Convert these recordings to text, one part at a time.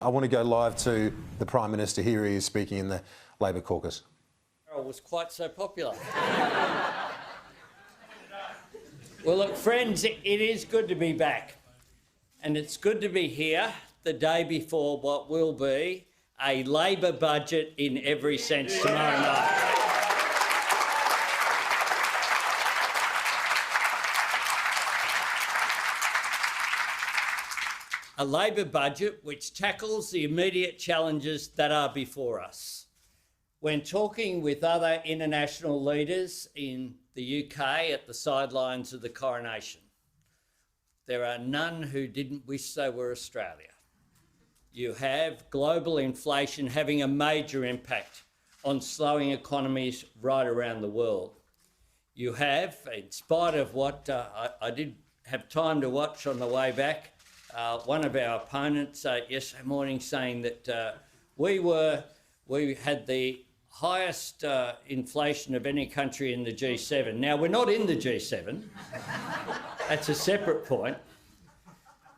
I want to go live to the Prime Minister. Here he is speaking in the Labor caucus. It was quite so popular. Well, look, friends, it is good to be back. And it's good to be here the day before what will be a Labor budget in every sense tomorrow night. A Labor budget which tackles the immediate challenges that are before us. When talking with other international leaders in the UK at the sidelines of the coronation, there are none who didn't wish they were Australia. You have global inflation having a major impact on slowing economies right around the world. You have, in spite of what I did have time to watch on the way back, one of our opponents yesterday morning saying that we had the highest inflation of any country in the G7. Now, we're not in the G7. That's a separate point.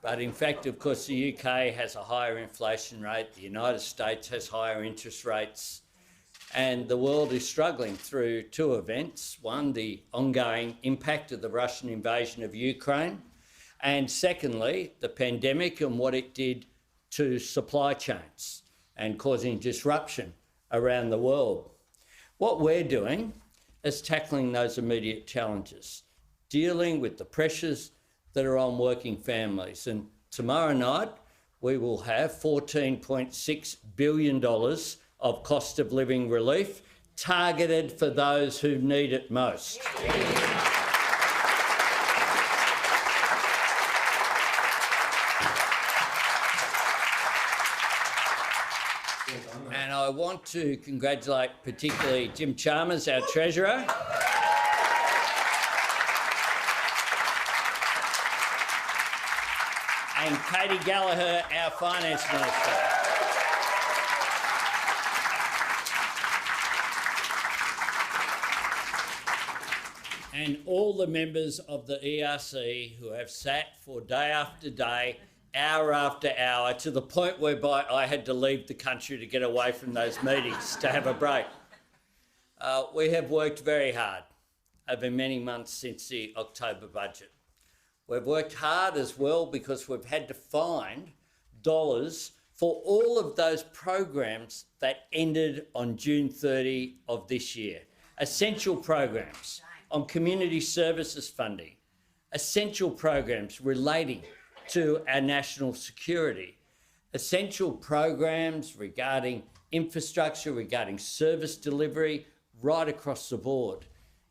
But in fact, of course, the UK has a higher inflation rate, the United States has higher interest rates, and the world is struggling through two events. One, the ongoing impact of the Russian invasion of Ukraine, and secondly, the pandemic and what it did to supply chains and causing disruption around the world. What we're doing is tackling those immediate challenges, dealing with the pressures that are on working families. And tomorrow night, we will have $14.6 billion of cost of living relief targeted for those who need it most. And I want to congratulate particularly Jim Chalmers, our Treasurer, and Katie Gallagher, our Finance Minister. And all the members of the ERC who have sat for day after day, hour after hour, to the point whereby I had to leave the country to get away from those meetings to have a break. We have worked very hard over many months since the October budget. We've worked hard as well because we've had to find dollars for all of those programs that ended on June 30 of this year. Essential programs on community services funding, essential programs relating to our national security, essential programs regarding infrastructure, regarding service delivery, right across the board,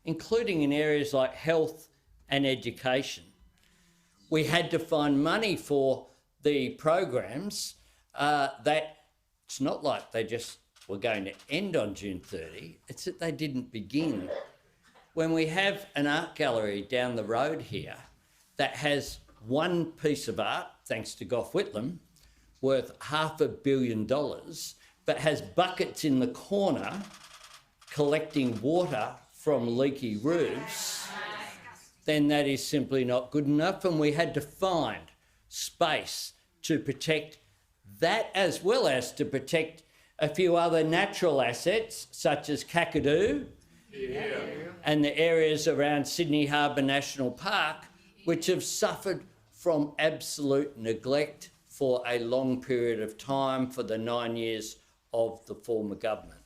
including in areas like health and education. We had to find money for the programs that it's not like they just were going to end on June 30, it's that they didn't begin. When we have an art gallery down the road here that has one piece of art, thanks to Gough Whitlam, worth $500 million, but has buckets in the corner collecting water from leaky roofs, then that is simply not good enough, and we had to find space to protect that as well as to protect a few other natural assets such as Kakadu and the areas around Sydney Harbour National Park, which have suffered from absolute neglect for a long period of time for the 9 years of the former government.